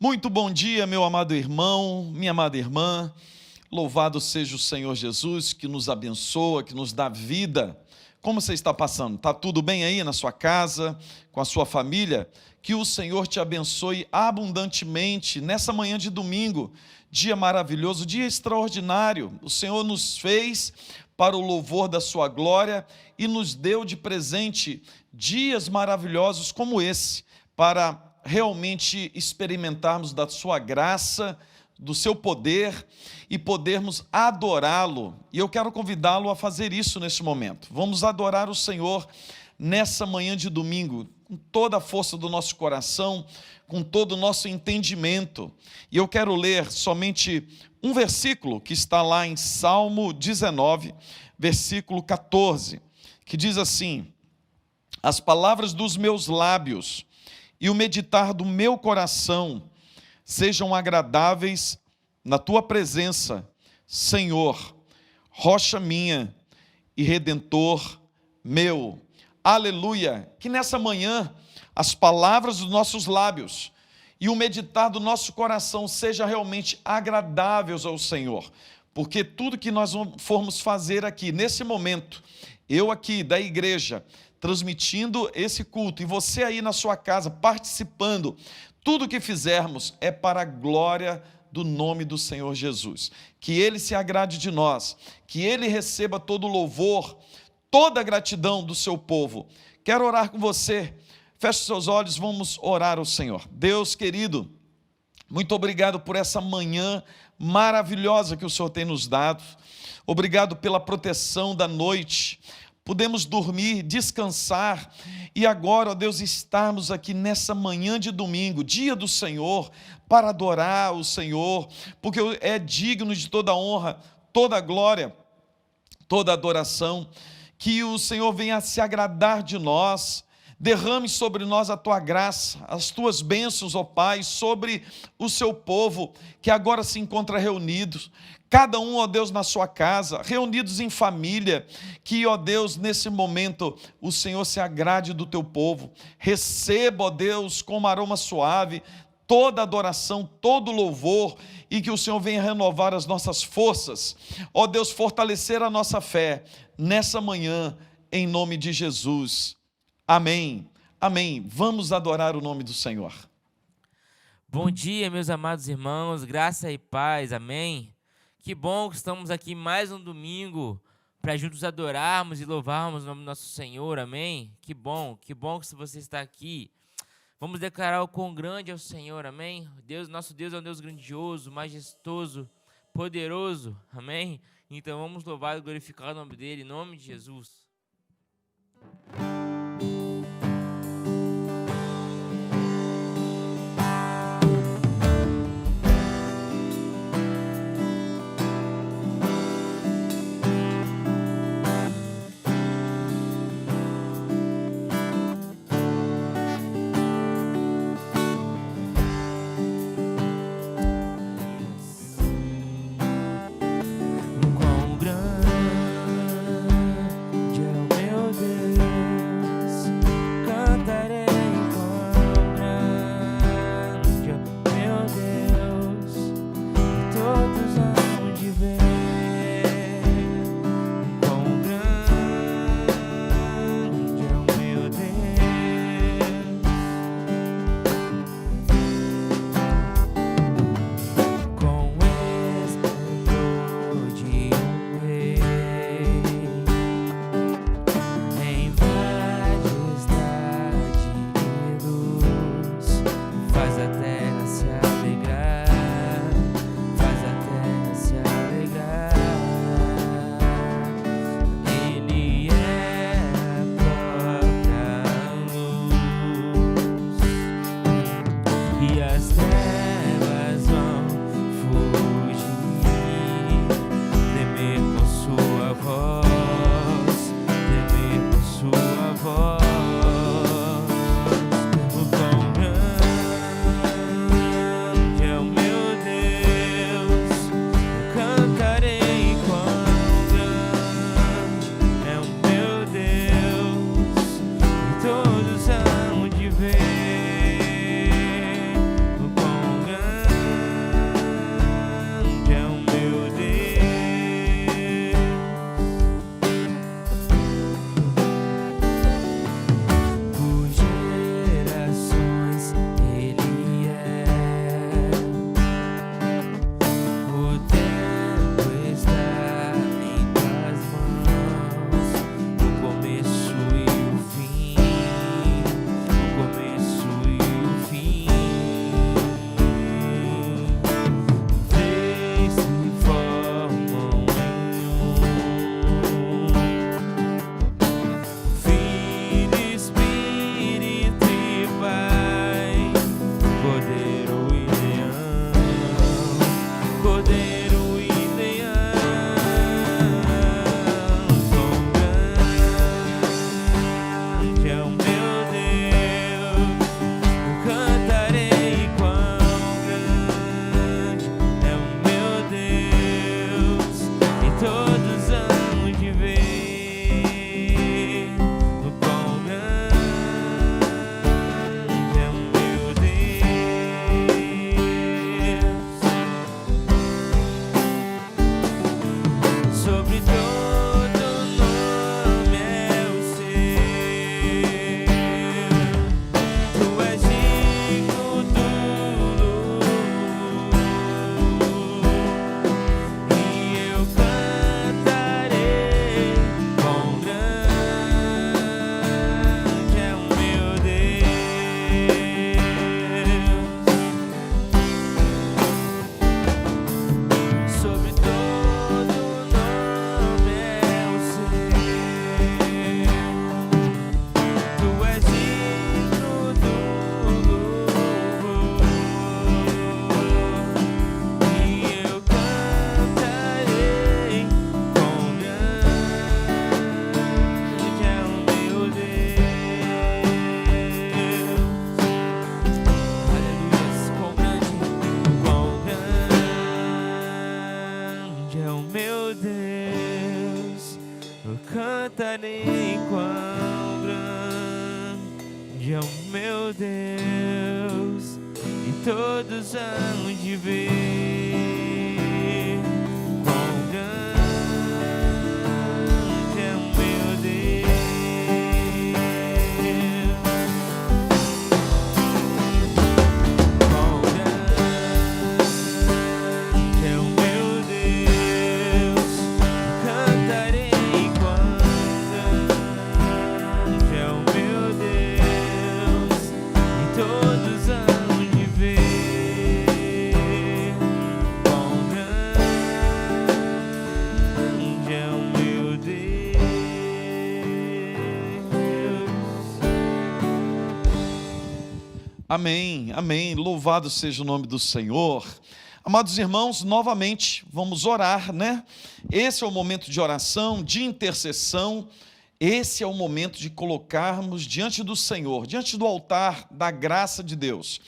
Muito bom dia, meu amado irmão, minha amada irmã. Louvado seja o Senhor Jesus, que nos abençoa, que nos dá vida. Como você está passando? Está tudo bem aí na sua casa, com a sua família? Que o Senhor te abençoe abundantemente nessa manhã de domingo. Dia maravilhoso, dia extraordinário. O Senhor nos fez para o louvor da sua glória e nos deu de presente dias maravilhosos como esse, para realmente experimentarmos da sua graça, do seu poder e podermos adorá-lo. E eu quero convidá-lo a fazer isso nesse momento. Vamos adorar o Senhor nessa manhã de domingo, com toda a força do nosso coração, com todo o nosso entendimento. E eu quero ler somente um versículo que está lá em Salmo 19, versículo 14, que diz assim: as palavras dos meus lábios e o meditar do meu coração sejam agradáveis na tua presença, Senhor, rocha minha e redentor meu. Aleluia! Que nessa manhã as palavras dos nossos lábios e o meditar do nosso coração seja realmente agradáveis ao Senhor, porque tudo que nós formos fazer aqui, nesse momento, eu aqui da igreja, transmitindo esse culto, e você aí na sua casa, participando, tudo que fizermos é para a glória do nome do Senhor Jesus. Que Ele se agrade de nós, que Ele receba todo o louvor, toda a gratidão do seu povo. Quero orar com você. Feche os seus olhos, vamos orar ao Senhor. Deus querido, muito obrigado por essa manhã maravilhosa que o Senhor tem nos dado. Obrigado pela proteção da noite. Podemos dormir, descansar e agora, ó Deus, estarmos aqui nessa manhã de domingo, dia do Senhor, para adorar o Senhor, porque é digno de toda honra, toda glória, toda adoração. Que o Senhor venha a se agradar de nós, derrame sobre nós a tua graça, as tuas bênçãos, ó Pai, sobre o seu povo que agora se encontra reunidos. Cada um, ó Deus, na sua casa, reunidos em família, que, ó Deus, nesse momento, o Senhor se agrade do teu povo. Receba, ó Deus, como aroma suave, toda adoração, todo louvor, e que o Senhor venha renovar as nossas forças. Ó Deus, fortalecer a nossa fé nessa manhã, em nome de Jesus. Amém. Amém. Vamos adorar o nome do Senhor. Bom dia, meus amados irmãos, graça e paz, amém? Que bom que estamos aqui mais um domingo para juntos adorarmos e louvarmos o nome do nosso Senhor, amém? Que bom que você está aqui. Vamos declarar o quão grande é o Senhor, amém? Deus, nosso Deus é um Deus grandioso, majestoso, poderoso, amém? Então vamos louvar e glorificar o nome dele, em nome de Jesus. todos hão de ver quão grande é o meu Deus. Quão grande é o meu Deus. Cantarei quão grande é o meu Deus. E todos hão de ver quão grande é o meu Deus. Amém, amém. Louvado seja o nome do Senhor. Amados irmãos, novamente vamos orar, né? Esse é o momento de oração, de intercessão. Esse é o momento de colocarmos diante do Senhor, diante do altar da graça de Deus,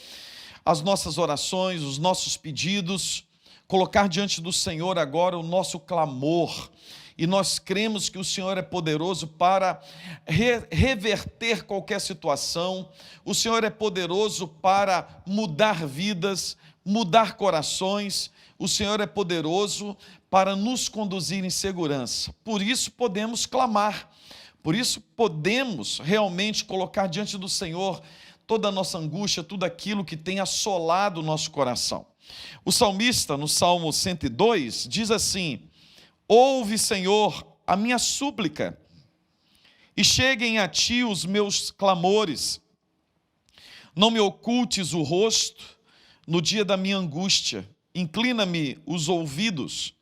as nossas orações, os nossos pedidos, colocar diante do Senhor agora o nosso clamor. E nós cremos que o Senhor é poderoso para reverter qualquer situação. O Senhor é poderoso para mudar vidas, mudar corações. O Senhor é poderoso para nos conduzir em segurança. Por isso podemos clamar. Por isso podemos realmente colocar diante do Senhor toda a nossa angústia, tudo aquilo que tem assolado o nosso coração. O salmista, no Salmo 102, diz assim: ouve, Senhor, a minha súplica, e cheguem a ti os meus clamores. Não me ocultes o rosto no dia da minha angústia. Inclina-me os ouvidos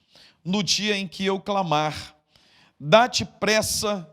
no dia em que eu clamar. Dá-te pressa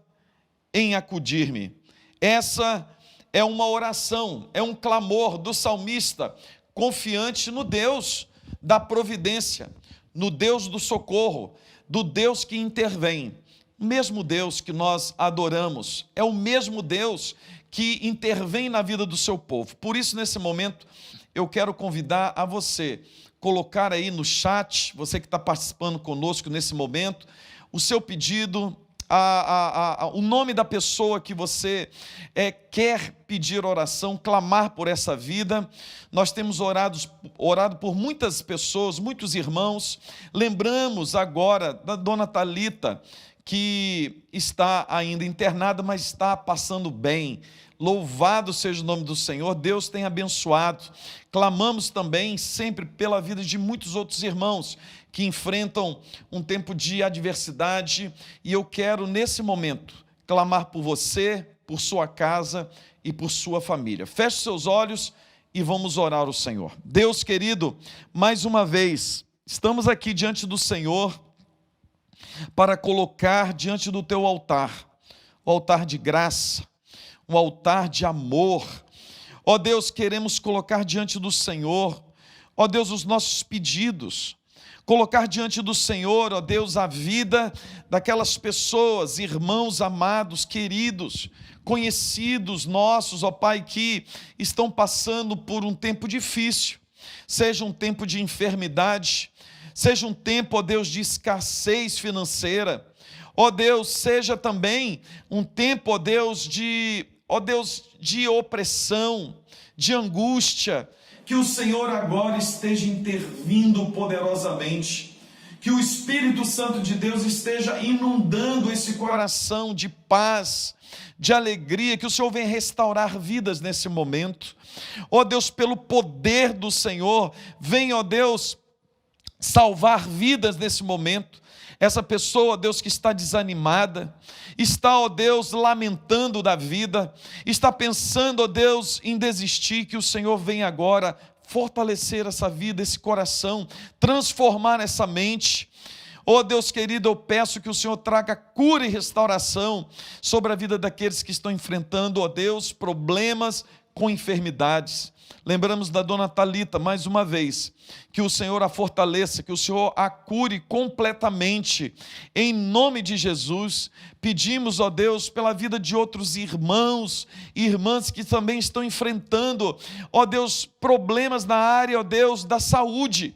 em acudir-me. Essa é uma oração, é um clamor do salmista, confiante no Deus da providência, no Deus do socorro, do Deus que intervém. O mesmo Deus que nós adoramos, é o mesmo Deus que intervém na vida do seu povo. Por isso, nesse momento, eu quero convidar a você, colocar aí no chat, você que está participando conosco nesse momento, o seu pedido, o nome da pessoa que você quer pedir oração, clamar por essa vida. Nós temos orado por muitas pessoas, muitos irmãos. Lembramos agora da dona Thalita, que está ainda internada, mas está passando bem. Louvado seja o nome do Senhor, Deus tem abençoado. Clamamos também sempre pela vida de muitos outros irmãos que enfrentam um tempo de adversidade, e eu quero nesse momento clamar por você, por sua casa e por sua família. Feche seus olhos e vamos orar ao Senhor. Deus querido, mais uma vez, estamos aqui diante do Senhor para colocar diante do teu altar, o altar de graça, um altar de amor. Ó Deus, queremos colocar diante do Senhor, ó Deus, os nossos pedidos, colocar diante do Senhor, ó Deus, a vida daquelas pessoas, irmãos amados, queridos, conhecidos nossos, ó Pai, que estão passando por um tempo difícil, seja um tempo de enfermidade, seja um tempo, ó Deus, de escassez financeira, ó Deus, seja também um tempo, ó Deus, de opressão, de angústia. Que o Senhor agora esteja intervindo poderosamente, que o Espírito Santo de Deus esteja inundando esse coração de paz, de alegria, que o Senhor venha restaurar vidas nesse momento. Ó Deus, pelo poder do Senhor, venha, ó Deus, salvar vidas nesse momento. Essa pessoa, ó Deus, que está desanimada, está, ó Deus, lamentando da vida, está pensando, ó Deus, em desistir, que o Senhor venha agora fortalecer essa vida, esse coração, transformar essa mente. Ó Deus querido, eu peço que o Senhor traga cura e restauração sobre a vida daqueles que estão enfrentando, ó Deus, problemas com enfermidades. Lembramos da dona Thalita, mais uma vez, que o Senhor a fortaleça, que o Senhor a cure completamente, em nome de Jesus. Pedimos, ó Deus, pela vida de outros irmãos e irmãs que também estão enfrentando, ó Deus, problemas na área, ó Deus, da saúde,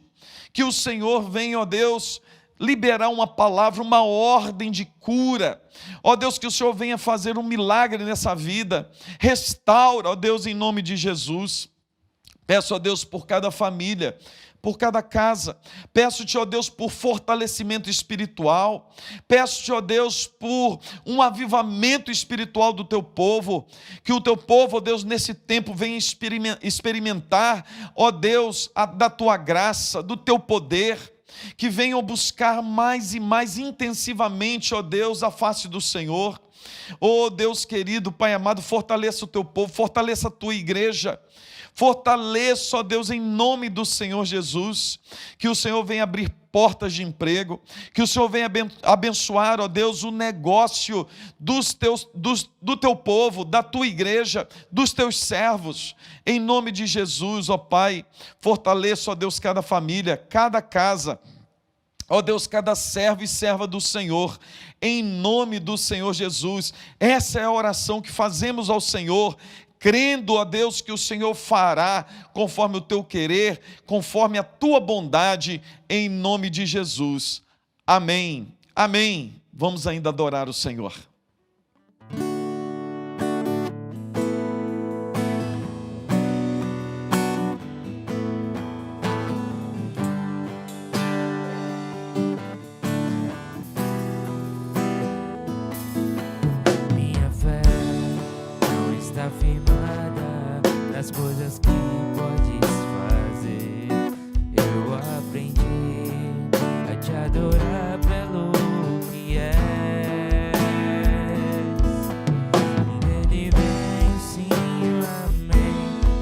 que o Senhor venha, ó Deus, liberar uma palavra, uma ordem de cura. Ó Deus, que o Senhor venha fazer um milagre nessa vida. Restaura, ó Deus, em nome de Jesus. Peço a Deus por cada família, por cada casa. Peço-te, ó Deus, por fortalecimento espiritual. Peço-te, ó Deus, por um avivamento espiritual do teu povo. Que o teu povo, ó Deus, nesse tempo venha experimentar, ó Deus, da tua graça, do teu poder. Que venham buscar mais e mais intensivamente, ó Deus, a face do Senhor. Ó Deus querido, Pai amado, fortaleça o teu povo, fortaleça a tua igreja. Fortaleça, ó Deus, em nome do Senhor Jesus, que o Senhor venha abrir portas de emprego, que o Senhor venha abençoar, ó Deus, o negócio do teu povo, da tua igreja, dos teus servos, em nome de Jesus, ó Pai. Fortaleça, ó Deus, cada família, cada casa, ó Deus, cada servo e serva do Senhor, em nome do Senhor Jesus. Essa é a oração que fazemos ao Senhor, crendo, ó Deus, que o Senhor fará conforme o teu querer, conforme a tua bondade, em nome de Jesus. Amém. Amém. Vamos ainda adorar o Senhor. Minha fé não está firmada nas coisas que podes fazer. Eu aprendi a te adorar pelo que és. Dele vem sim, amém.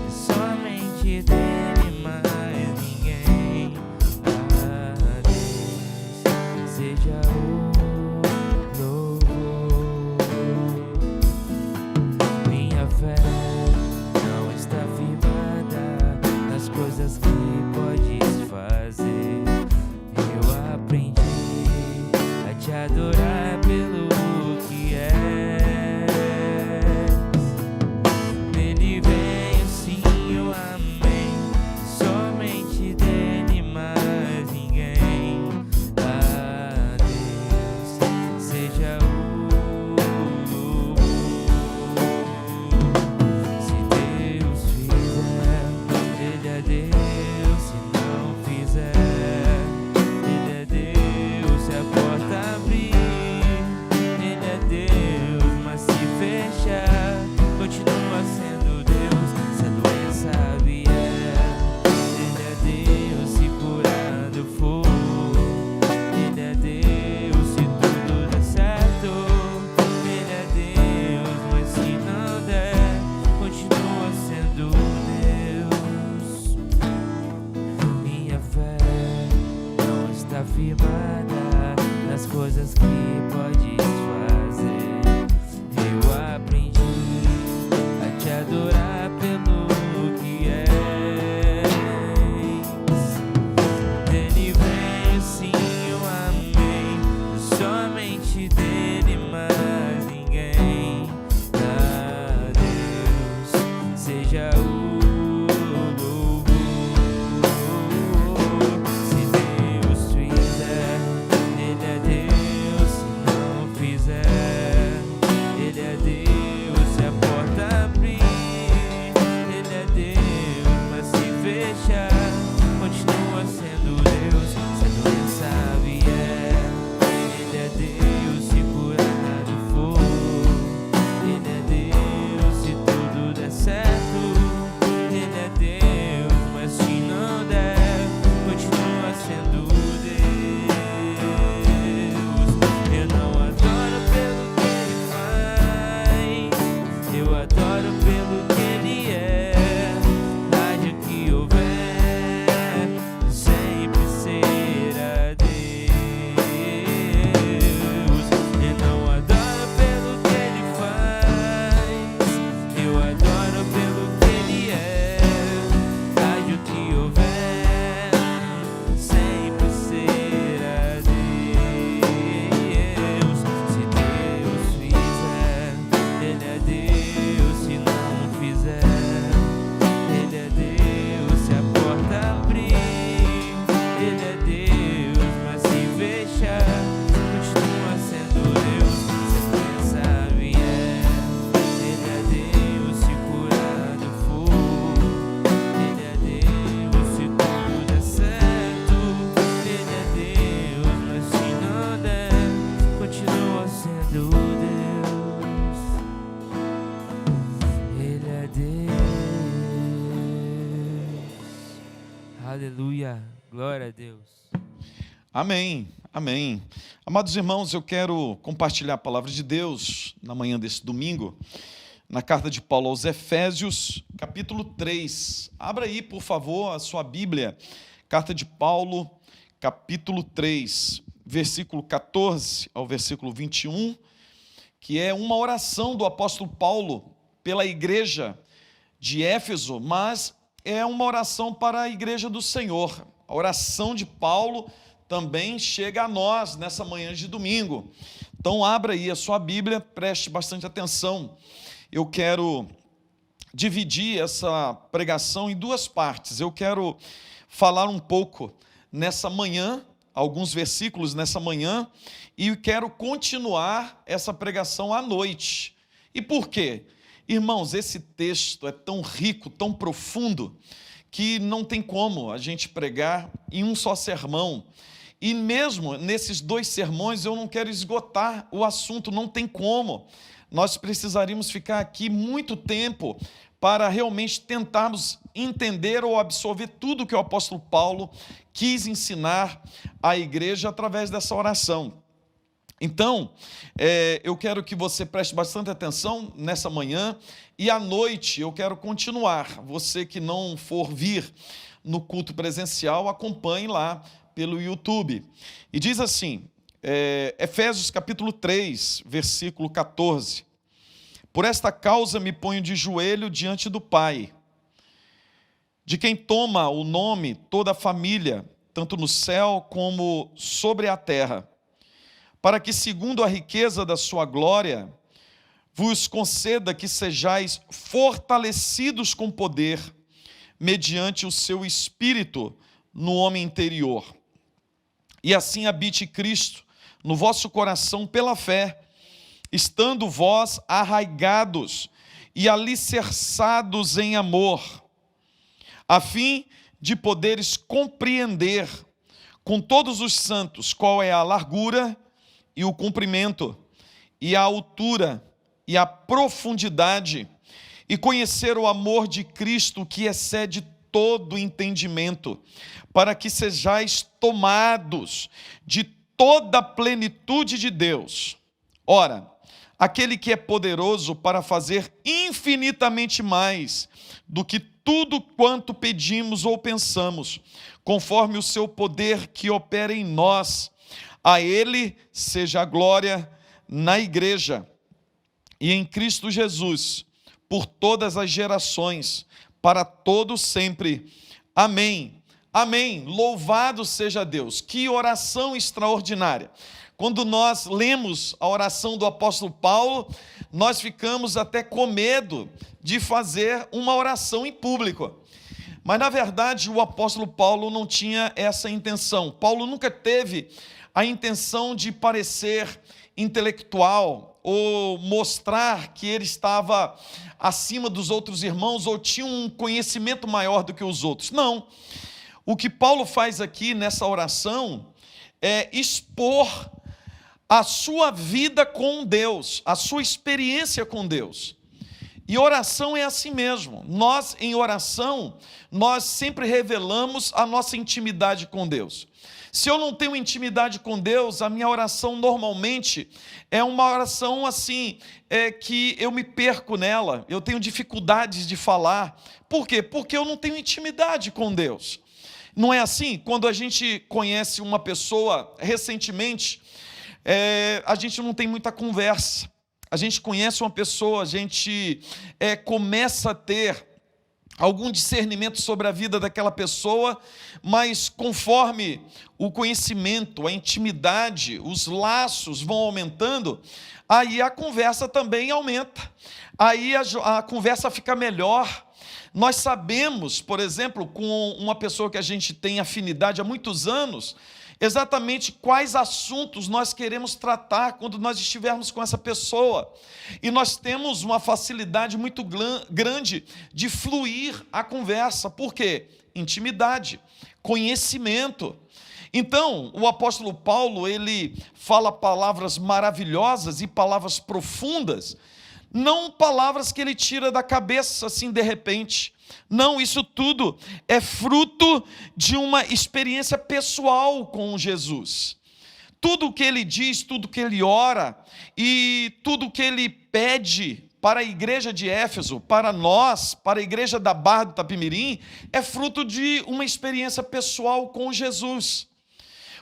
Somente dele, mais ninguém. A Deus seja o louvor. Minha fé não está firmada nas coisas que podes fazer. Eu aprendi a te adorar pelo que és. Dele vem sim, o amém. Somente dele, mais ninguém. A Deus seja o louvor. Se Deus fizer, Ele é Deus. Se não fizer, Ele é Deus. Se a porta abrir, Ele é Deus. Mas se fechar, continua sendo Deus. Se a doença vier, Ele é Deus. Se curado for, Ele é Deus. Se tudo der certo, Ele é Deus. Mas se não der, continua sendo Deus. Minha fé não está firmada nas coisas que podes fazer. Eu aprendi a te adorar pelo que és. Dele vem sim, o amém. Somente dele, mais ninguém. A Deus seja o louvor. Se Deus fizer, Ele é Deus. Se não fizer, Ele é Deus. Se a porta abrir, Ele é Deus. Mas se fechar, continua sendo Deus. Se a doença vier, Ele é Deus. Se curado for, Ele é Deus. Se tudo der certo, Ele é Deus. Mas se não der, continua sendo Deus. Eu não adoro pelo que Ele faz, eu adoro pelo que Ele é. Haja que houver, sempre Aleluia. Glória a Deus. Amém, amém. Amados irmãos, eu quero compartilhar a palavra de Deus na manhã desse domingo, na carta de Paulo aos Efésios, capítulo 3. Abra aí, por favor, a sua Bíblia. Carta de Paulo, capítulo 3, versículo 14 ao versículo 21, que é uma oração do apóstolo Paulo pela igreja de Éfeso, mas é uma oração para a igreja do Senhor. A oração de Paulo também chega a nós nessa manhã de domingo. Então abra aí a sua Bíblia, preste bastante atenção. Eu quero dividir essa pregação em duas partes. Eu quero falar um pouco nessa manhã, alguns versículos nessa manhã, e quero continuar essa pregação à noite. E por quê? Irmãos, esse texto é tão rico, tão profundo, que não tem como a gente pregar em um só sermão. E mesmo nesses dois sermões eu não quero esgotar o assunto, não tem como. Nós precisaríamos ficar aqui muito tempo para realmente tentarmos entender ou absorver tudo que o apóstolo Paulo quis ensinar à igreja através dessa oração. Então, eu quero que você preste bastante atenção nessa manhã e à noite eu quero continuar. Você que não for vir no culto presencial, acompanhe lá pelo YouTube. E diz assim, Efésios capítulo 3, versículo 14. Por esta causa me ponho de joelho diante do Pai, de quem toma o nome toda a família, tanto no céu como sobre a terra, para que, segundo a riqueza da sua glória, vos conceda que sejais fortalecidos com poder, mediante o seu Espírito no homem interior. E assim habite Cristo no vosso coração pela fé, estando vós arraigados e alicerçados em amor, a fim de poderes compreender com todos os santos qual é a largura e o comprimento, e a altura, e a profundidade, e conhecer o amor de Cristo que excede todo entendimento, para que sejais tomados de toda a plenitude de Deus. Ora, aquele que é poderoso para fazer infinitamente mais do que tudo quanto pedimos ou pensamos, conforme o seu poder que opera em nós, a Ele seja a glória na igreja e em Cristo Jesus, por todas as gerações, para todo sempre. Amém. Amém. Louvado seja Deus. Que oração extraordinária. Quando nós lemos a oração do apóstolo Paulo, nós ficamos até com medo de fazer uma oração em público. Mas, na verdade, o apóstolo Paulo não tinha essa intenção. Paulo nunca teve a intenção de parecer intelectual ou mostrar que ele estava acima dos outros irmãos ou tinha um conhecimento maior do que os outros. Não. O que Paulo faz aqui nessa oração é expor a sua vida com Deus, a sua experiência com Deus. E oração é assim mesmo. Nós, em oração, nós sempre revelamos a nossa intimidade com Deus. Se eu não tenho intimidade com Deus, a minha oração normalmente é uma oração assim, que eu me perco nela, eu tenho dificuldades de falar. Por quê? Porque eu não tenho intimidade com Deus. Não é assim? Quando a gente conhece uma pessoa recentemente, a gente não tem muita conversa. A gente conhece uma pessoa, a gente começa a ter algum discernimento sobre a vida daquela pessoa, mas conforme o conhecimento, a intimidade, os laços vão aumentando, aí a conversa também aumenta, aí a conversa fica melhor. Nós sabemos, por exemplo, com uma pessoa que a gente tem afinidade há muitos anos, exatamente quais assuntos nós queremos tratar quando nós estivermos com essa pessoa. E nós temos uma facilidade muito grande de fluir a conversa. Por quê? Intimidade, conhecimento. Então, o apóstolo Paulo, ele fala palavras maravilhosas e palavras profundas Não palavras que ele tira da cabeça assim de repente. Não, isso tudo é fruto de uma experiência pessoal com Jesus. Tudo o que ele diz, tudo que ele ora e tudo que ele pede para a igreja de Éfeso, para nós, para a igreja da Barra do Itapemirim, é fruto de uma experiência pessoal com Jesus.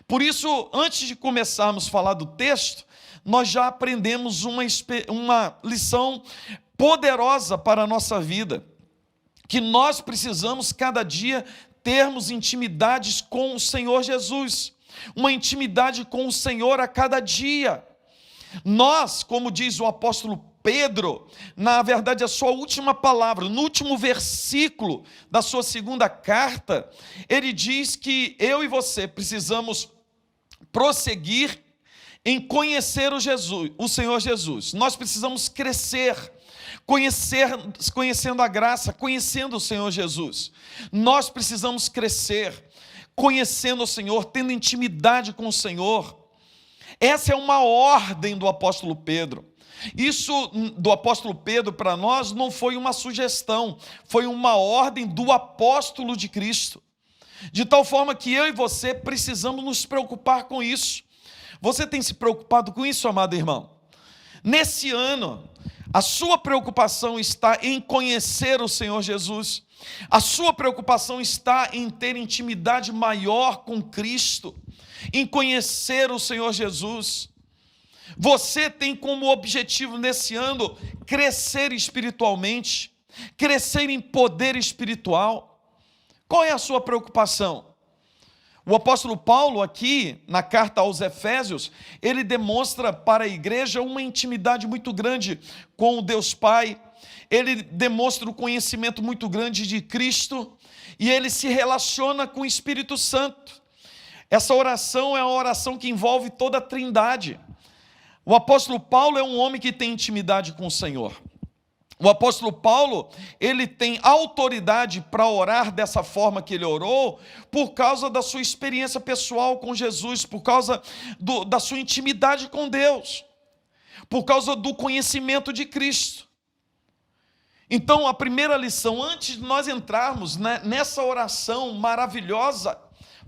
Por isso, antes de começarmos a falar do texto, nós já aprendemos uma lição poderosa para a nossa vida, que nós precisamos cada dia termos intimidades com o Senhor Jesus, uma intimidade com o Senhor a cada dia. Nós, como diz o apóstolo Pedro, na verdade a sua última palavra, no último versículo da sua segunda carta, ele diz que eu e você precisamos prosseguir em conhecer o Senhor Jesus. Nós precisamos crescer, conhecendo a graça, conhecendo o Senhor Jesus. Nós precisamos crescer, conhecendo o Senhor, tendo intimidade com o Senhor. Essa é uma ordem do apóstolo Pedro. Isso do apóstolo Pedro para nós não foi uma sugestão, foi uma ordem do apóstolo de Cristo. De tal forma que eu e você precisamos nos preocupar com isso. Você tem se preocupado com isso, amado irmão? Nesse ano, a sua preocupação está em conhecer o Senhor Jesus. A sua preocupação está em ter intimidade maior com Cristo, em conhecer o Senhor Jesus. Você tem como objetivo nesse ano crescer espiritualmente, crescer em poder espiritual. Qual é a sua preocupação? O apóstolo Paulo aqui, na carta aos Efésios, ele demonstra para a igreja uma intimidade muito grande com o Deus Pai, ele demonstra um conhecimento muito grande de Cristo, e ele se relaciona com o Espírito Santo. Essa oração é uma oração que envolve toda a Trindade. O apóstolo Paulo é um homem que tem intimidade com o Senhor. O apóstolo Paulo, ele tem autoridade para orar dessa forma que ele orou, por causa da sua experiência pessoal com Jesus, por causa da sua intimidade com Deus, por causa do conhecimento de Cristo. Então, a primeira lição, antes de nós entrarmos nessa oração maravilhosa,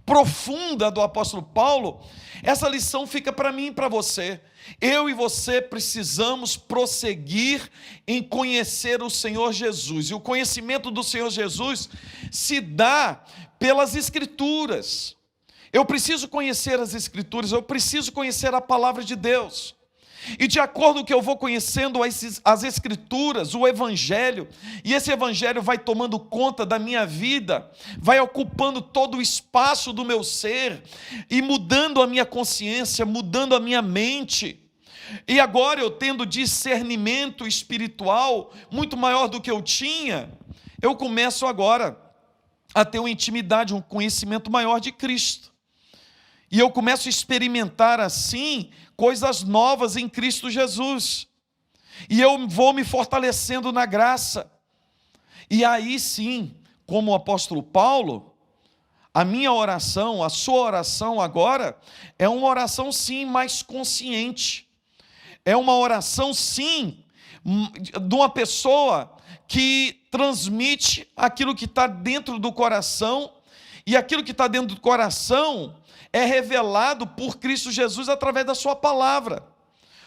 profunda do apóstolo Paulo, essa lição fica para mim e para você. Eu e você precisamos prosseguir em conhecer o Senhor Jesus. E o conhecimento do Senhor Jesus se dá pelas Escrituras. Eu preciso conhecer as Escrituras, eu preciso conhecer a palavra de Deus. E de acordo com que eu vou conhecendo as Escrituras, o Evangelho, e esse Evangelho vai tomando conta da minha vida, vai ocupando todo o espaço do meu ser, e mudando a minha consciência, mudando a minha mente. E agora eu tendo discernimento espiritual muito maior do que eu tinha, eu começo agora a ter uma intimidade, um conhecimento maior de Cristo. E eu começo a experimentar assim coisas novas em Cristo Jesus. E eu vou me fortalecendo na graça. E aí sim, como o apóstolo Paulo, a minha oração, a sua oração agora, é uma oração sim mais consciente. É uma oração sim de uma pessoa que transmite aquilo que está dentro do coração, e aquilo que está dentro do coração é revelado por Cristo Jesus através da sua palavra,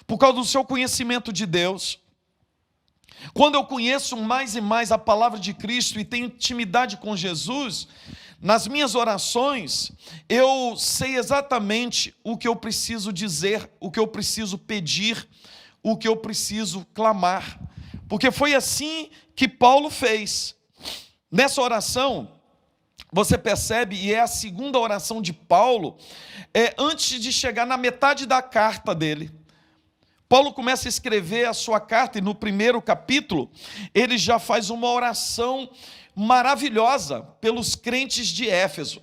por causa do seu conhecimento de Deus. Quando eu conheço mais e mais a palavra de Cristo e tenho intimidade com Jesus, nas minhas orações, eu sei exatamente o que eu preciso dizer, o que eu preciso pedir, o que eu preciso clamar, porque foi assim que Paulo fez. Nessa oração, você percebe, e é a segunda oração de Paulo, antes de chegar na metade da carta dele. Paulo começa a escrever a sua carta, e no primeiro capítulo, ele já faz uma oração maravilhosa pelos crentes de Éfeso.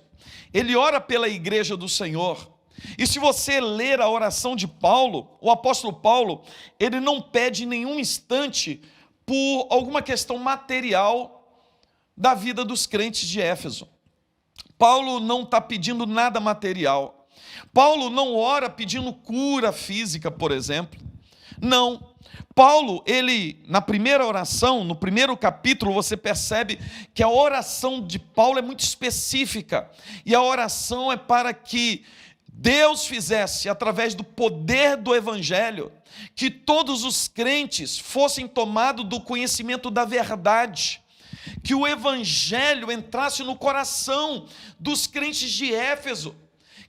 Ele ora pela igreja do Senhor. E se você ler a oração de Paulo, o apóstolo Paulo, ele não pede em nenhum instante por alguma questão material da vida dos crentes de Éfeso. Paulo não está pedindo nada material. Paulo não ora pedindo cura física, por exemplo. Não. Paulo, ele, na primeira oração, no primeiro capítulo, você percebe que a oração de Paulo é muito específica. E a oração é para que Deus fizesse, através do poder do Evangelho, que todos os crentes fossem tomados do conhecimento da verdade, que o Evangelho entrasse no coração dos crentes de Éfeso,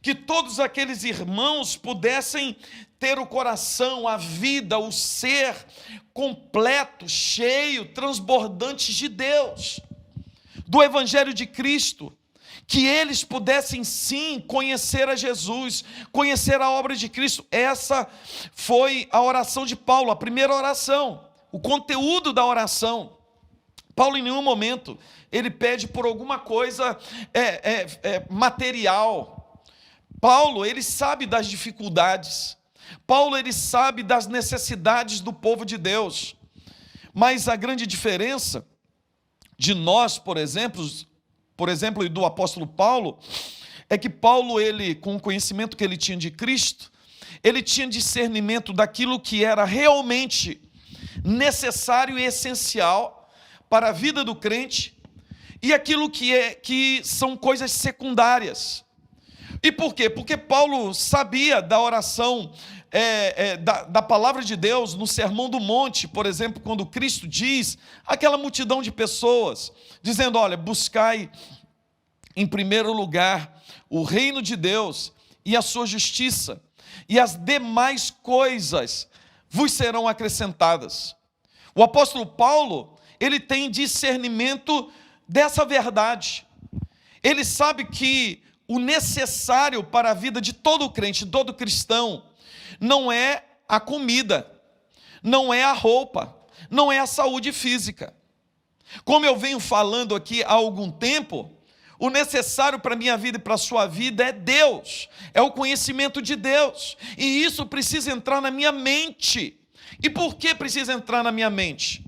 que todos aqueles irmãos pudessem ter o coração, a vida, o ser completo, cheio, transbordante de Deus, do Evangelho de Cristo, que eles pudessem sim conhecer a Jesus, conhecer a obra de Cristo. Essa foi a oração de Paulo, a primeira oração, o conteúdo da oração. Paulo em nenhum momento ele pede por alguma coisa material. Paulo ele sabe das dificuldades. Paulo ele sabe das necessidades do povo de Deus. Mas a grande diferença de nós, por exemplo, e do apóstolo Paulo, é que Paulo, ele, com o conhecimento que ele tinha de Cristo, ele tinha discernimento daquilo que era realmente necessário e essencial para a vida do crente e aquilo que são coisas secundárias. E por quê? Porque Paulo sabia da oração, da palavra de Deus no Sermão do Monte, por exemplo, quando Cristo diz aquela multidão de pessoas, dizendo, olha, buscai em primeiro lugar o reino de Deus e a sua justiça, e as demais coisas vos serão acrescentadas. O apóstolo Paulo, ele tem discernimento dessa verdade. Ele sabe que o necessário para a vida de todo crente, de todo cristão, não é a comida, não é a roupa, não é a saúde física. Como eu venho falando aqui há algum tempo, o necessário para a minha vida e para a sua vida é Deus, é o conhecimento de Deus, e isso precisa entrar na minha mente. E por que precisa entrar na minha mente?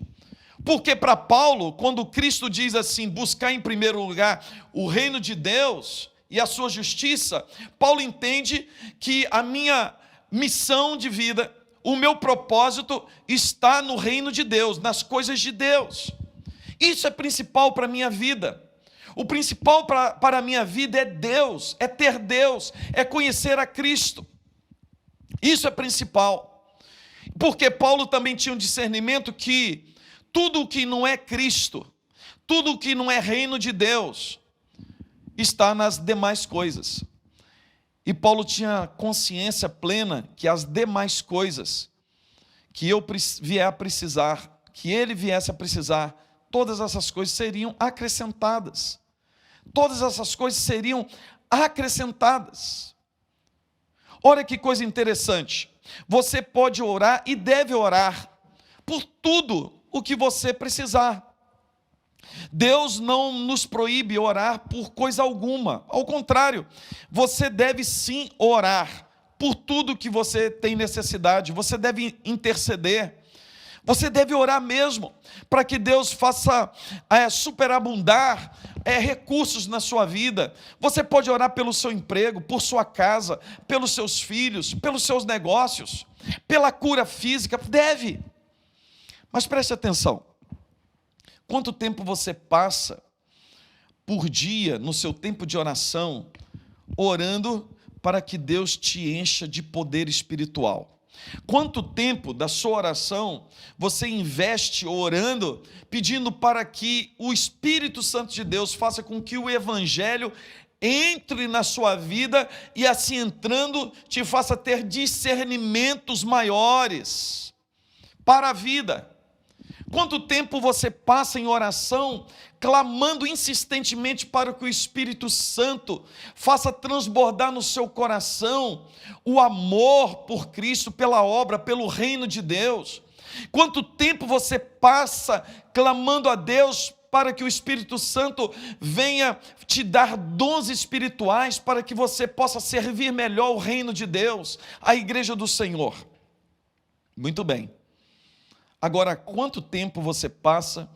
Porque para Paulo, quando Cristo diz assim, buscar em primeiro lugar o reino de Deus e a sua justiça, Paulo entende que a minha missão de vida, o meu propósito está no reino de Deus, nas coisas de Deus. Isso é principal para a minha vida. O principal para a minha vida é Deus, é ter Deus, é conhecer a Cristo. Isso é principal. Porque Paulo também tinha um discernimento que tudo o que não é Cristo, tudo o que não é reino de Deus, está nas demais coisas. E Paulo tinha consciência plena que as demais coisas que eu vier a precisar, que ele viesse a precisar, todas essas coisas seriam acrescentadas. Todas essas coisas seriam acrescentadas. Olha que coisa interessante. Você pode orar e deve orar por tudo o que você precisar. Deus não nos proíbe orar por coisa alguma. Ao contrário, você deve sim orar por tudo que você tem necessidade. Você deve interceder. Você deve orar mesmo para que Deus faça superabundar recursos na sua vida. Você pode orar pelo seu emprego, por sua casa, pelos seus filhos, pelos seus negócios, pela cura física. Deve. Mas preste atenção. Quanto tempo você passa por dia, no seu tempo de oração, orando para que Deus te encha de poder espiritual? Quanto tempo da sua oração você investe orando, pedindo para que o Espírito Santo de Deus faça com que o Evangelho entre na sua vida e assim entrando te faça ter discernimentos maiores para a vida? Quanto tempo você passa em oração, clamando insistentemente para que o Espírito Santo faça transbordar no seu coração o amor por Cristo, pela obra, pelo reino de Deus? Quanto tempo você passa clamando a Deus para que o Espírito Santo venha te dar dons espirituais para que você possa servir melhor o reino de Deus, a igreja do Senhor? Muito bem. Agora, quanto tempo você passa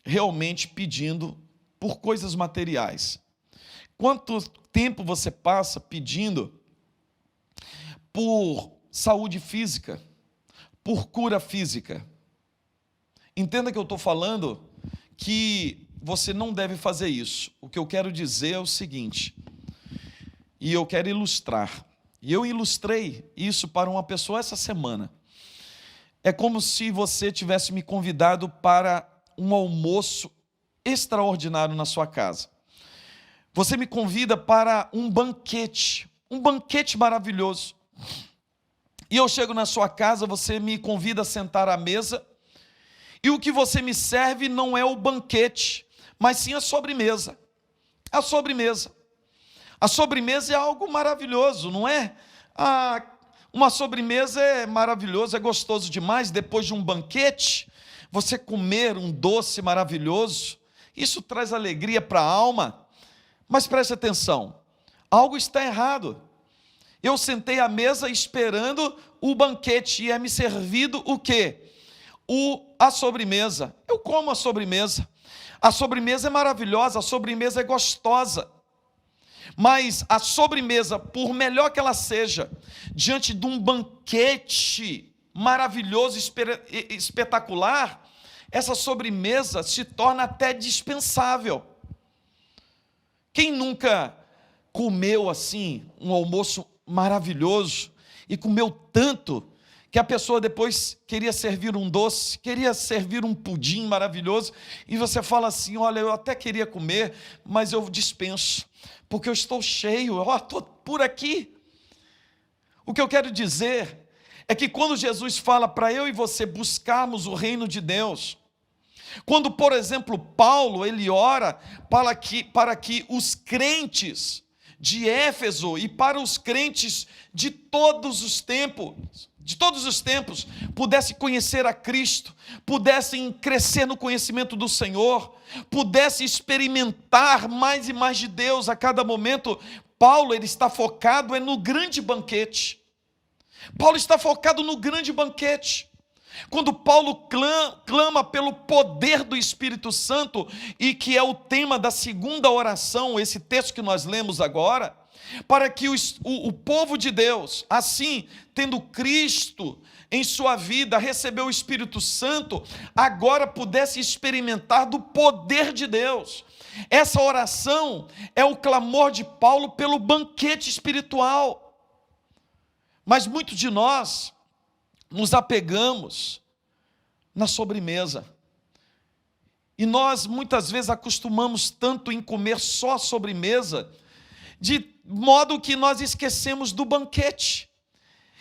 realmente pedindo por coisas materiais? Quanto tempo você passa pedindo por saúde física, por cura física. Entenda que eu estou falando que você não deve fazer isso. O que eu quero dizer é o seguinte, e eu quero ilustrar. E eu ilustrei isso para uma pessoa essa semana. É como se você tivesse me convidado para um almoço extraordinário na sua casa. Você me convida para um banquete maravilhoso. E eu chego na sua casa, você me convida a sentar à mesa, e o que você me serve não é o banquete, mas sim a sobremesa. A sobremesa. A sobremesa é algo maravilhoso, não é? Uma sobremesa é maravilhoso, é gostoso demais. Depois de um banquete, você comer um doce maravilhoso, isso traz alegria para a alma. Mas preste atenção, algo está errado. Eu sentei à mesa esperando o banquete e é me servido o quê? A sobremesa. Eu como a sobremesa. A sobremesa é maravilhosa, a sobremesa é gostosa. Mas a sobremesa, por melhor que ela seja, diante de um banquete maravilhoso, espetacular, essa sobremesa se torna até dispensável. Quem nunca comeu assim um almoço maravilhoso e comeu tanto que a pessoa depois queria servir um doce, queria servir um pudim maravilhoso, e você fala assim: olha, eu até queria comer, mas eu dispenso, porque eu estou cheio, eu estou por aqui. O que eu quero dizer é que quando Jesus fala para eu e você buscarmos o reino de Deus, quando, por exemplo, Paulo, ele ora para que os crentes de Éfeso e para os crentes de todos os tempos, pudessem conhecer a Cristo, pudessem crescer no conhecimento do Senhor, pudessem experimentar mais e mais de Deus a cada momento, Paulo, ele está focado no grande banquete. Paulo está focado no grande banquete. Quando Paulo clama pelo poder do Espírito Santo, e que é o tema da segunda oração, esse texto que nós lemos agora, para que o povo de Deus, assim, tendo Cristo em sua vida, recebeu o Espírito Santo, agora pudesse experimentar do poder de Deus. Essa oração é o clamor de Paulo pelo banquete espiritual. Mas muitos de nós nos apegamos na sobremesa. E nós muitas vezes acostumamos tanto em comer só a sobremesa, de modo que nós esquecemos do banquete.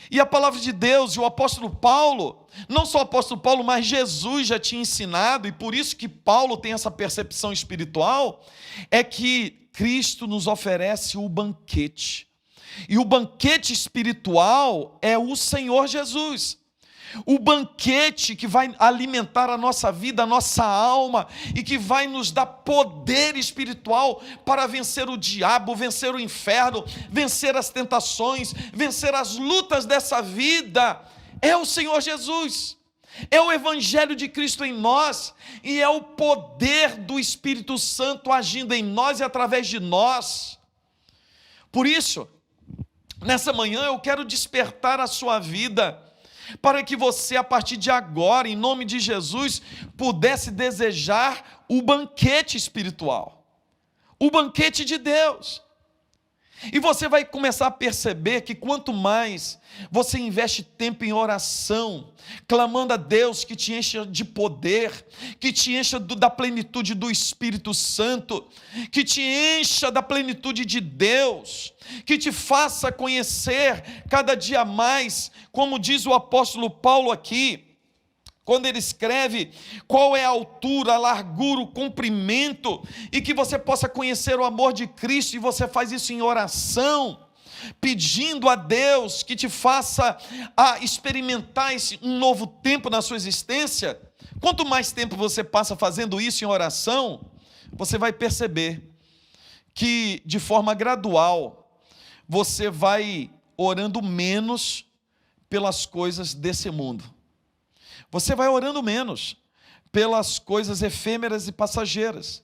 E a palavra de Deus, e o apóstolo Paulo, não só o apóstolo Paulo, mas Jesus já tinha ensinado, e por isso que Paulo tem essa percepção espiritual, é que Cristo nos oferece o banquete. E o banquete espiritual é o Senhor Jesus. O banquete que vai alimentar a nossa vida, a nossa alma, e que vai nos dar poder espiritual para vencer o diabo, vencer o inferno, vencer as tentações, vencer as lutas dessa vida, é o Senhor Jesus. É o Evangelho de Cristo em nós, e é o poder do Espírito Santo agindo em nós e através de nós. Por isso, nessa manhã eu quero despertar a sua vida, para que você, a partir de agora, em nome de Jesus, pudesse desejar o banquete espiritual, o banquete de Deus. E você vai começar a perceber que quanto mais você investe tempo em oração, clamando a Deus que te encha de poder, que te encha da plenitude do Espírito Santo, que te encha da plenitude de Deus, que te faça conhecer cada dia mais, como diz o apóstolo Paulo aqui, quando ele escreve qual é a altura, a largura, o comprimento, e que você possa conhecer o amor de Cristo, e você faz isso em oração, pedindo a Deus que te faça experimentar um novo tempo na sua existência. Quanto mais tempo você passa fazendo isso em oração, você vai perceber que de forma gradual você vai orando menos pelas coisas desse mundo. Você vai orando menos pelas coisas efêmeras e passageiras.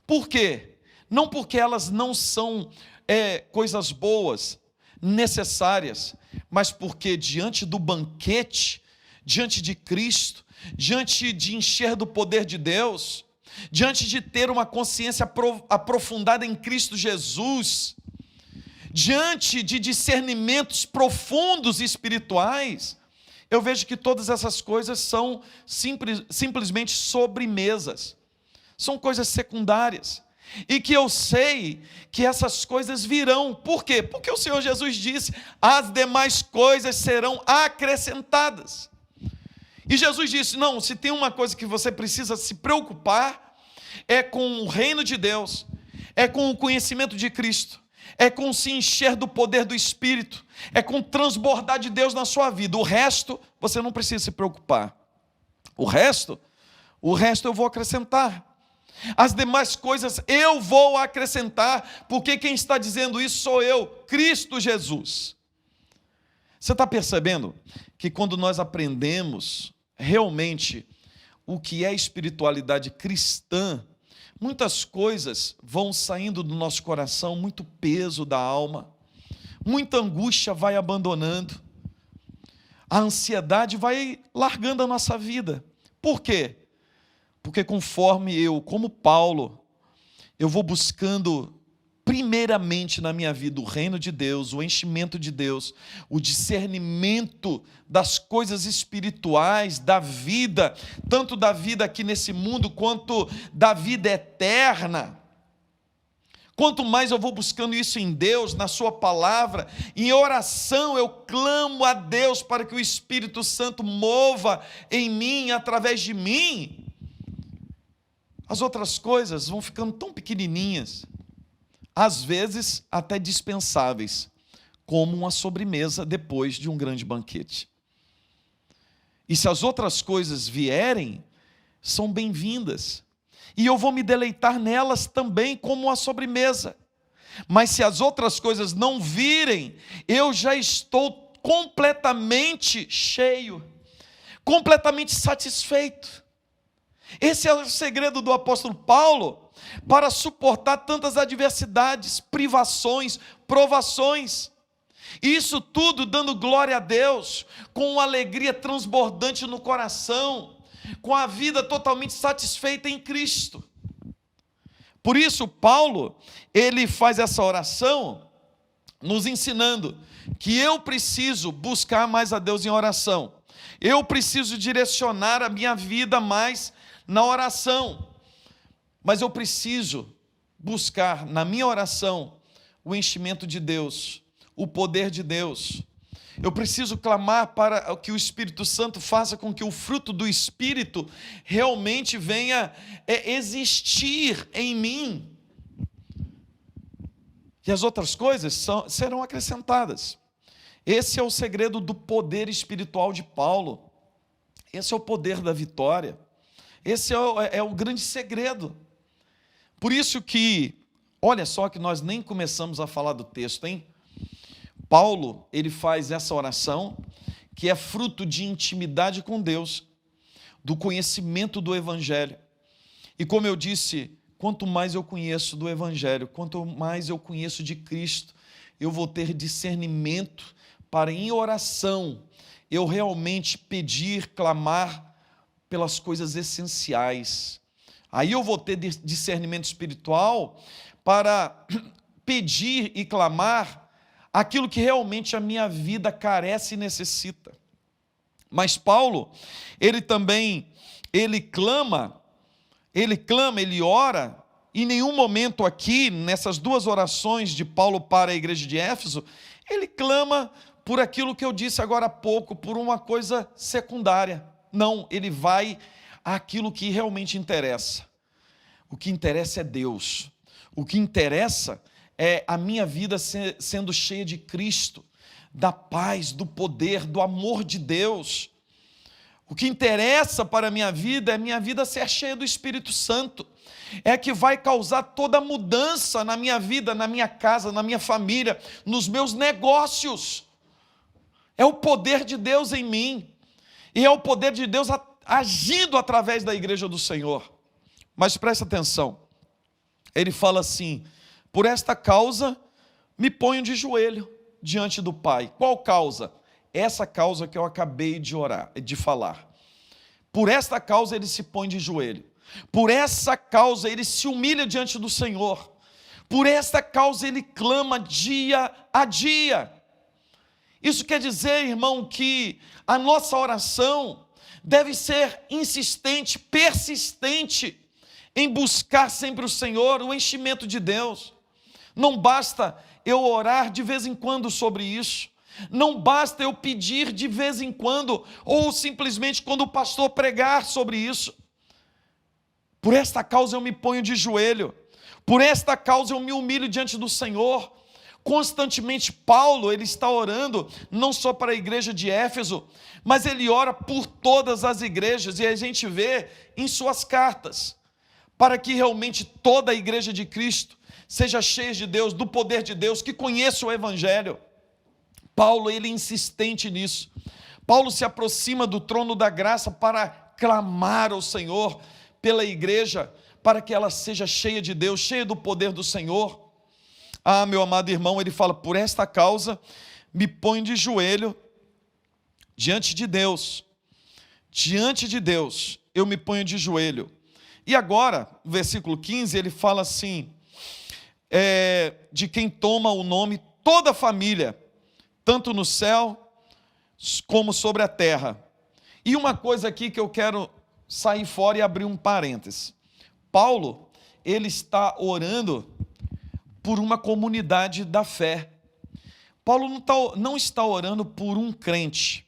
Por quê? Não porque elas não são coisas boas, necessárias, mas porque diante do banquete, diante de Cristo, diante de encher do poder de Deus, diante de ter uma consciência aprofundada em Cristo Jesus, diante de discernimentos profundos e espirituais, eu vejo que todas essas coisas são simplesmente sobremesas, são coisas secundárias, e que eu sei que essas coisas virão. Por quê? Porque o Senhor Jesus disse: as demais coisas serão acrescentadas. E Jesus disse: não, se tem uma coisa que você precisa se preocupar, é com o reino de Deus, é com o conhecimento de Cristo, é com se encher do poder do Espírito, é com transbordar de Deus na sua vida. O resto, você não precisa se preocupar. O resto eu vou acrescentar. As demais coisas eu vou acrescentar, porque quem está dizendo isso sou eu, Cristo Jesus. Você está percebendo que quando nós aprendemos realmente o que é espiritualidade cristã, muitas coisas vão saindo do nosso coração, muito peso da alma, muita angústia vai abandonando, a ansiedade vai largando a nossa vida. Por quê? Porque conforme eu, como Paulo, eu vou buscando primeiramente na minha vida o reino de Deus, o enchimento de Deus, o discernimento das coisas espirituais, da vida, tanto da vida aqui nesse mundo, quanto da vida eterna. Quanto mais eu vou buscando isso em Deus, na sua palavra, em oração eu clamo a Deus para que o Espírito Santo mova em mim, através de mim, as outras coisas vão ficando tão pequenininhas, às vezes até dispensáveis, como uma sobremesa depois de um grande banquete. E se as outras coisas vierem, são bem-vindas, e eu vou me deleitar nelas também como uma sobremesa. Mas se as outras coisas não virem, eu já estou completamente cheio, completamente satisfeito. Esse é o segredo do apóstolo Paulo para suportar tantas adversidades, privações, provações. Isso tudo dando glória a Deus, com uma alegria transbordante no coração, com a vida totalmente satisfeita em Cristo. Por isso, Paulo, ele faz essa oração nos ensinando que eu preciso buscar mais a Deus em oração. Eu preciso direcionar a minha vida mais na oração, mas eu preciso buscar na minha oração o enchimento de Deus, o poder de Deus. Eu preciso clamar para que o Espírito Santo faça com que o fruto do Espírito realmente venha existir em mim, e as outras coisas serão acrescentadas. Esse é o segredo do poder espiritual de Paulo, esse é o poder da vitória. Esse é o grande segredo. Por isso que, olha só que nós nem começamos a falar do texto, hein? Paulo, ele faz essa oração, que é fruto de intimidade com Deus, do conhecimento do Evangelho. E como eu disse, quanto mais eu conheço do Evangelho, quanto mais eu conheço de Cristo, eu vou ter discernimento para, em oração, eu realmente pedir, clamar pelas coisas essenciais. Aí eu vou ter discernimento espiritual para pedir e clamar aquilo que realmente a minha vida carece e necessita. Mas Paulo, ele também, ele ora, em nenhum momento aqui, nessas duas orações de Paulo para a igreja de Éfeso, ele clama por aquilo que eu disse agora há pouco, por uma coisa secundária. Não, ele vai àquilo que realmente interessa. O que interessa é Deus. O que interessa é a minha vida sendo cheia de Cristo, da paz, do poder, do amor de Deus. O que interessa para a minha vida é minha vida ser cheia do Espírito Santo. É que vai causar toda a mudança na minha vida, na minha casa, na minha família, nos meus negócios. É o poder de Deus em mim. E é o poder de Deus agindo através da igreja do Senhor. Mas presta atenção. Ele fala assim: por esta causa me ponho de joelho diante do Pai. Qual causa? essa causa que eu acabei de falar. Por esta causa ele se põe de joelho. Por essa causa ele se humilha diante do Senhor. Por esta causa ele clama dia a dia. Isso quer dizer, irmão, que a nossa oração deve ser insistente, persistente, em buscar sempre o Senhor, o enchimento de Deus. Não basta eu orar de vez em quando sobre isso. Não basta eu pedir de vez em quando, ou simplesmente quando o pastor pregar sobre isso. Por esta causa eu me ponho de joelho. Por esta causa eu me humilho diante do Senhor. Constantemente Paulo, ele está orando, não só para a igreja de Éfeso, mas ele ora por todas as igrejas, e a gente vê em suas cartas, para que realmente toda a igreja de Cristo seja cheia de Deus, do poder de Deus, que conheça o Evangelho. Paulo, ele é insistente nisso. Paulo se aproxima do trono da graça para clamar ao Senhor pela igreja, para que ela seja cheia de Deus, cheia do poder do Senhor. Ah, meu amado irmão, ele fala, por esta causa me ponho de joelho diante de Deus. Diante de Deus eu me ponho de joelho. E agora, no versículo 15, ele fala assim, de quem toma o nome toda a família, tanto no céu como sobre a terra. E uma coisa aqui que eu quero sair fora e abrir um parêntese. Paulo, ele está orando por uma comunidade da fé. Paulo não está orando por um crente.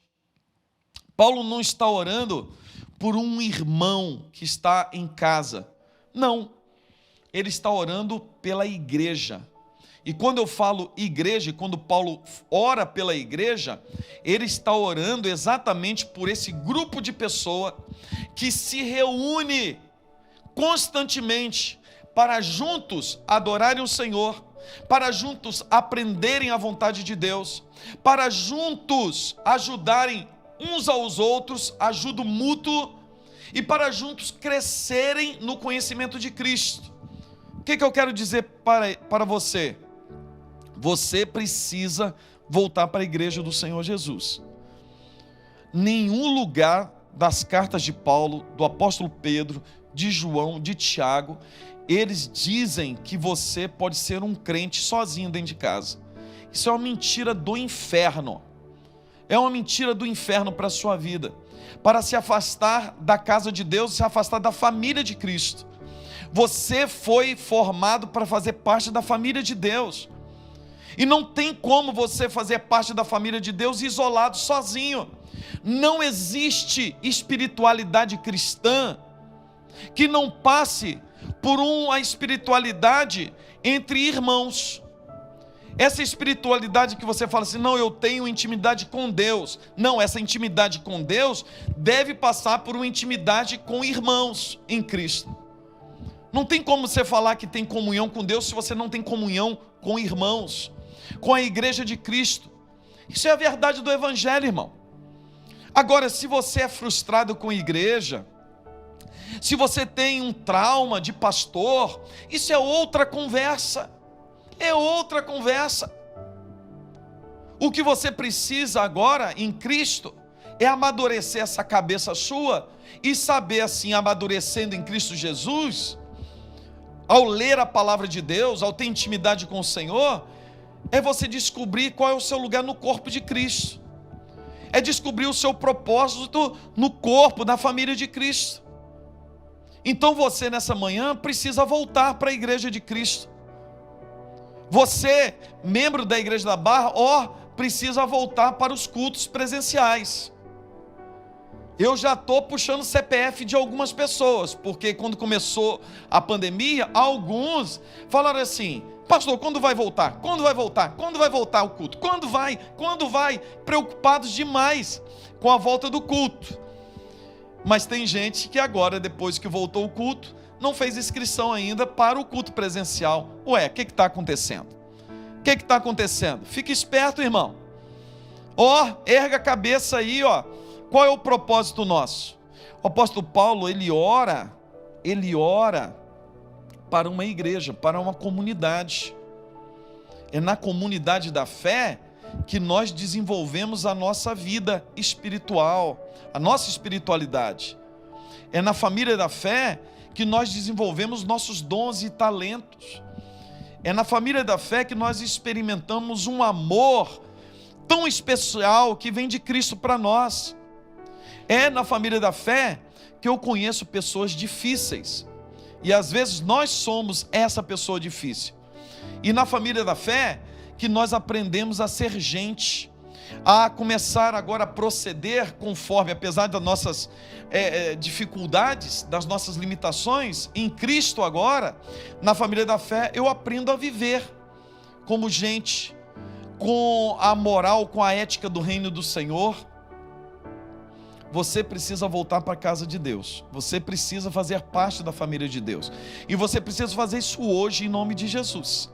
Paulo não está orando por um irmão que está em casa. Não. Ele está orando pela igreja. E quando eu falo igreja, quando Paulo ora pela igreja, ele está orando exatamente por esse grupo de pessoas que se reúne constantemente para juntos adorarem o Senhor, para juntos aprenderem a vontade de Deus, para juntos ajudarem uns aos outros, ajuda mútuo, e para juntos crescerem no conhecimento de Cristo. O que eu quero dizer para você? Você precisa voltar para a igreja do Senhor Jesus. Nenhum lugar das cartas de Paulo, do apóstolo Pedro, de João, de Tiago, eles dizem que você pode ser um crente sozinho dentro de casa. Isso é uma mentira do inferno. É uma mentira do inferno para a sua vida. Para se afastar da casa de Deus, se afastar da família de Cristo. Você foi formado para fazer parte da família de Deus. E não tem como você fazer parte da família de Deus isolado, sozinho. Não existe espiritualidade cristã que não passe por uma espiritualidade entre irmãos. Essa espiritualidade que você fala assim, não, eu tenho intimidade com Deus. Não, essa intimidade com Deus deve passar por uma intimidade com irmãos em Cristo. Não tem como você falar que tem comunhão com Deus se você não tem comunhão com irmãos, com a igreja de Cristo. Isso é a verdade do Evangelho, irmão. Agora, se você é frustrado com a igreja, se você tem um trauma de pastor, isso é outra conversa. É outra conversa. O que você precisa agora em Cristo é amadurecer essa cabeça sua e saber assim, amadurecendo em Cristo Jesus, ao ler a palavra de Deus, ao ter intimidade com o Senhor, é você descobrir qual é o seu lugar no corpo de Cristo. É descobrir o seu propósito no corpo, na família de Cristo. Então você nessa manhã precisa voltar para a igreja de Cristo. Você, membro da Igreja da Barra, precisa voltar para os cultos presenciais. Eu já estou puxando CPF de algumas pessoas, porque quando começou a pandemia, alguns falaram assim, pastor, quando vai voltar? Quando vai voltar? Quando vai voltar o culto? Quando vai? Quando vai? Preocupados demais com a volta do culto. Mas tem gente que agora, depois que voltou o culto, não fez inscrição ainda para o culto presencial. Ué, o que está acontecendo? O que está acontecendo? Fique esperto, irmão. Erga a cabeça aí, Qual é o propósito nosso? O apóstolo Paulo, ele ora para uma igreja, para uma comunidade. É na comunidade da fé que nós desenvolvemos a nossa vida espiritual, a nossa espiritualidade. É na família da fé que nós desenvolvemos nossos dons e talentos. É na família da fé que nós experimentamos um amor tão especial que vem de Cristo para nós. É na família da fé que eu conheço pessoas difíceis. E às vezes nós somos essa pessoa difícil. E na família da fé que nós aprendemos a ser gente, a começar agora a proceder conforme, apesar das nossas dificuldades, das nossas limitações, em Cristo agora, na família da fé, eu aprendo a viver como gente, com a moral, com a ética do reino do Senhor. Você precisa voltar para a casa de Deus. Você precisa fazer parte da família de Deus. E você precisa fazer isso hoje em nome de Jesus.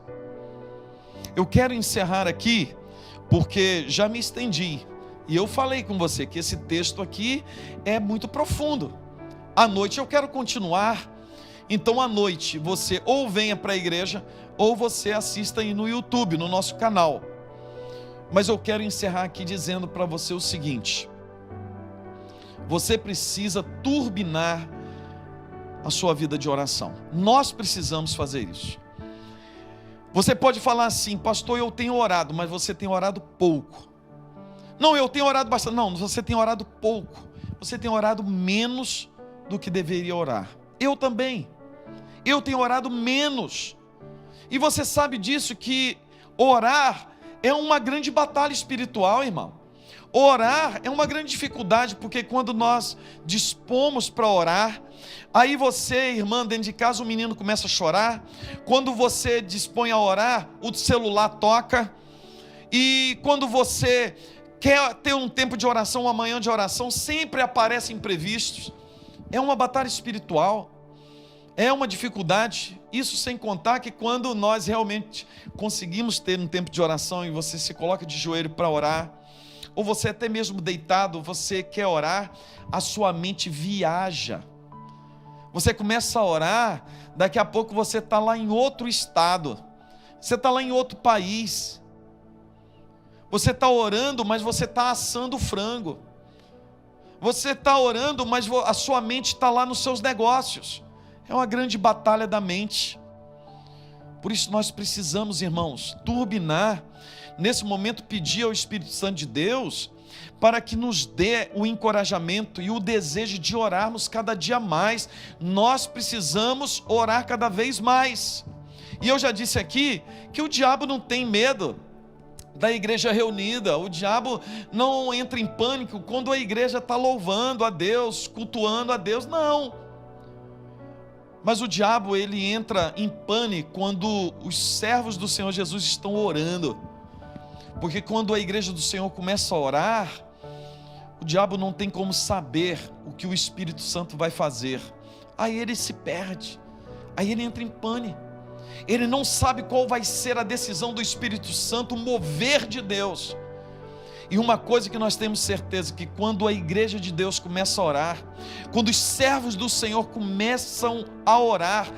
Eu quero encerrar aqui, porque já me estendi. E eu falei com você que esse texto aqui é muito profundo. À noite eu quero continuar. Então à noite você ou venha para a igreja, ou você assista aí no YouTube, no nosso canal. Mas eu quero encerrar aqui dizendo para você o seguinte: você precisa turbinar a sua vida de oração. Nós precisamos fazer isso. Você pode falar assim: pastor, eu tenho orado, mas você tem orado pouco. Não, eu tenho orado bastante. Não, você tem orado pouco. Você tem orado menos do que deveria orar. Eu também. Eu tenho orado menos. E você sabe disso, que orar é uma grande batalha espiritual, irmão. Orar é uma grande dificuldade, porque quando nós dispomos para orar, aí você, irmã, dentro de casa, o menino começa a chorar. Quando você dispõe a orar, o celular toca. E quando você quer ter um tempo de oração, uma manhã de oração, sempre aparecem imprevistos. É uma batalha espiritual, é uma dificuldade. Isso sem contar que quando nós realmente conseguimos ter um tempo de oração e você se coloca de joelho para orar, ou você até mesmo deitado, você quer orar, a sua mente viaja. Você começa a orar, daqui a pouco você está lá em outro estado, você está lá em outro país. Você está orando, mas você está assando frango. Você está orando, mas a sua mente está lá nos seus negócios. É uma grande batalha da mente. Por isso nós precisamos, irmãos, turbinar. Nesse momento, pedir ao Espírito Santo de Deus para que nos dê o encorajamento e o desejo de orarmos cada dia mais. Nós precisamos orar cada vez mais. E eu já disse aqui que o diabo não tem medo da igreja reunida. O diabo não entra em pânico quando a igreja está louvando a Deus, cultuando a Deus, não. Mas o diabo, ele entra em pânico quando os servos do Senhor Jesus estão orando. Porque quando a igreja do Senhor começa a orar, o diabo não tem como saber o que o Espírito Santo vai fazer. Aí ele se perde, aí ele entra em pânico. Ele não sabe qual vai ser a decisão do Espírito Santo, o mover de Deus. E uma coisa que nós temos certeza, que quando a igreja de Deus começa a orar, quando os servos do Senhor começam a orar,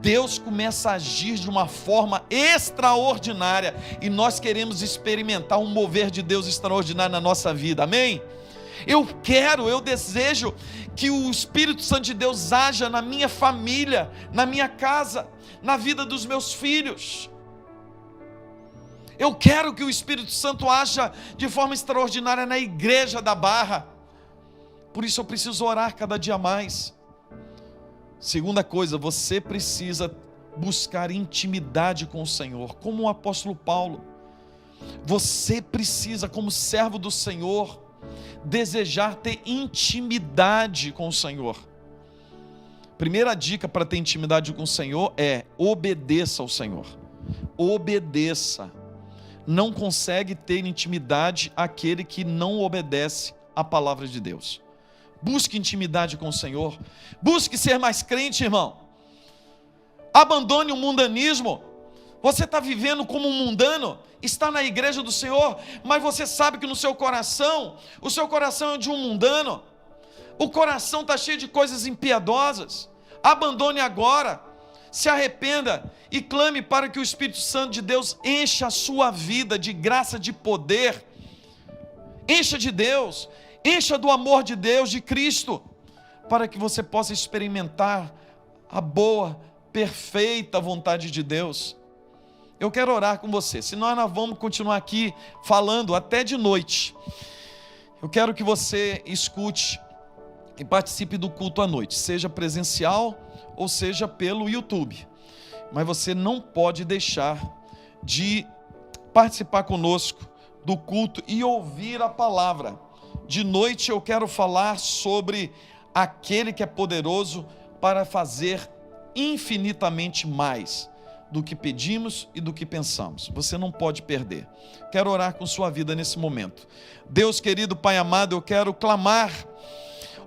Deus começa a agir de uma forma extraordinária, e nós queremos experimentar um mover de Deus extraordinário na nossa vida, amém? Eu desejo que o Espírito Santo de Deus haja na minha família, na minha casa, na vida dos meus filhos. Eu quero que o Espírito Santo haja de forma extraordinária na igreja da Barra. Por isso eu preciso orar cada dia mais. Segunda coisa, você precisa buscar intimidade com o Senhor, como o apóstolo Paulo. Você precisa, como servo do Senhor, desejar ter intimidade com o Senhor. Primeira dica para ter intimidade com o Senhor é: obedeça ao Senhor. Obedeça. Não consegue ter intimidade aquele que não obedece à palavra de Deus. Busque intimidade com o Senhor. Busque ser mais crente, irmão. Abandone o mundanismo. Você está vivendo como um mundano, está na igreja do Senhor, mas você sabe que no seu coração, o seu coração é de um mundano. O coração está cheio de coisas impiedosas. Abandone agora. Se arrependa e clame para que o Espírito Santo de Deus encha a sua vida de graça, de poder. Encha de Deus, encha do amor de Deus, de Cristo, para que você possa experimentar a boa, perfeita vontade de Deus. Eu quero orar com você, senão nós vamos continuar aqui falando até de noite. Eu quero que você escute e participe do culto à noite, seja presencial ou seja pelo YouTube. Mas você não pode deixar de participar conosco do culto e ouvir a palavra. De noite eu quero falar sobre aquele que é poderoso para fazer infinitamente mais do que pedimos e do que pensamos. Você não pode perder. Quero orar com sua vida nesse momento. Deus querido, Pai amado, eu quero clamar,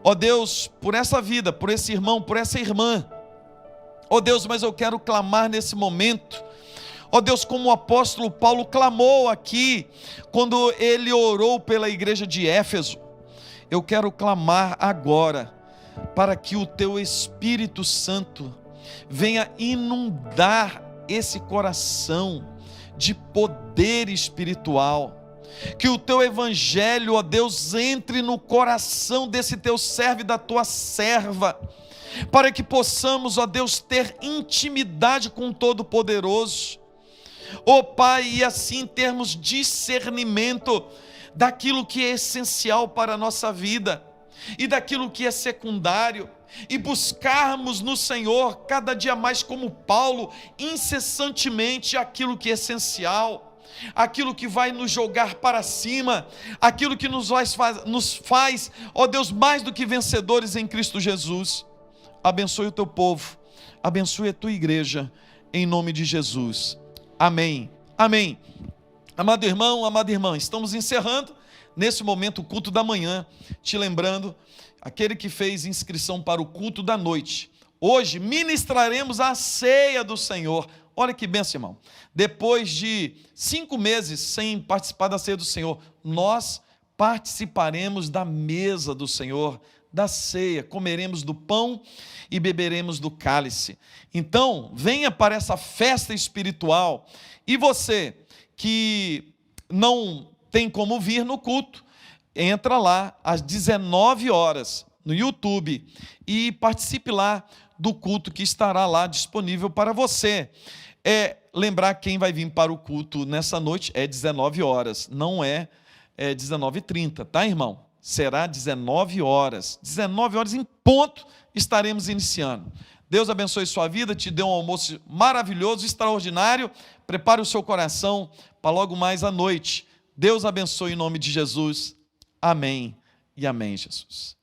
ó Deus, por essa vida, por esse irmão, por essa irmã. Ó Deus, mas eu quero clamar nesse momento, ó Deus, como o apóstolo Paulo clamou aqui, quando ele orou pela igreja de Éfeso. Eu quero clamar agora, para que o Teu Espírito Santo venha inundar esse coração de poder espiritual. Que o Teu Evangelho, ó Deus, entre no coração desse Teu servo e da Tua serva, para que possamos, ó Deus, ter intimidade com o Todo-Poderoso. Ó Pai, e assim termos discernimento daquilo que é essencial para a nossa vida e daquilo que é secundário, e buscarmos no Senhor cada dia mais, como Paulo, incessantemente aquilo que é essencial, aquilo que vai nos jogar para cima, aquilo que nos faz, ó Deus, mais do que vencedores em Cristo Jesus. Abençoe o Teu povo, abençoe a Tua igreja, em nome de Jesus. Amém. Amém. Amado irmão, amada irmã, estamos encerrando nesse momento o culto da manhã, te lembrando, aquele que fez inscrição para o culto da noite, hoje ministraremos a ceia do Senhor. Olha que bênção, irmão. Depois de 5 meses sem participar da ceia do Senhor, nós participaremos da mesa do Senhor, da ceia, comeremos do pão e beberemos do cálice. Então, venha para essa festa espiritual. E você que não tem como vir no culto, entra lá às 19 horas no YouTube e participe lá do culto que estará lá disponível para você. Lembrar quem vai vir para o culto nessa noite é 19 horas, não é 19h30, tá, irmão? Será 19 horas. 19 horas em ponto estaremos iniciando. Deus abençoe sua vida, te dê um almoço maravilhoso, extraordinário. Prepare o seu coração para logo mais à noite. Deus abençoe em nome de Jesus. Amém e amém, Jesus.